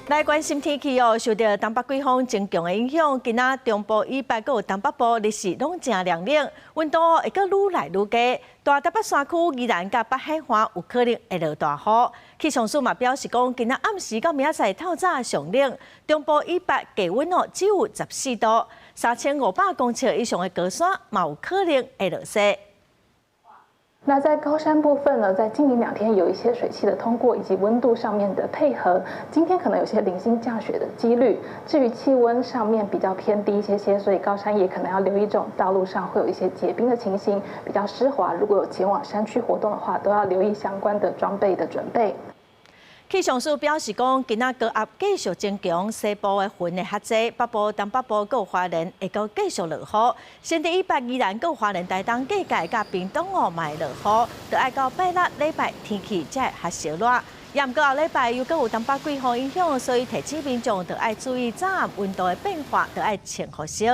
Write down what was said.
来关心天气哦，受到东北季风增强的影响，今仔中部以北还有东北部日时拢正凉冷，温度会阁愈来愈低。大台北山区宜兰甲北海岸有可能会落大雨。气象署嘛表示讲，今仔暗时到明仔载透早上冷，中部以北低温只有14度，3500公尺以上的高山嘛有可能会落雪。 那在高山部分呢，在今明2天有一些水汽的通过以及温度上面的配合，今天可能有些零星降雪的几率。至于气温上面比较偏低一些，所以高山也可能要留意这种道路上会有一些结冰的情形，比较湿滑。如果有前往山区活动的话，都要留意相关的装备的准备。 气象署表示讲，今仔高压继续增强，西部的云会较济，北部、东北部、有花莲会阁继续落雨。新地以北宜兰、有花莲台东界界甲屏东嘛会落雨，就爱到拜六礼拜天气才会较烧热。也毋过后礼拜又阁有东北季风影响，所以提醒民众就爱注意早晚温度的变化，就爱穿好些。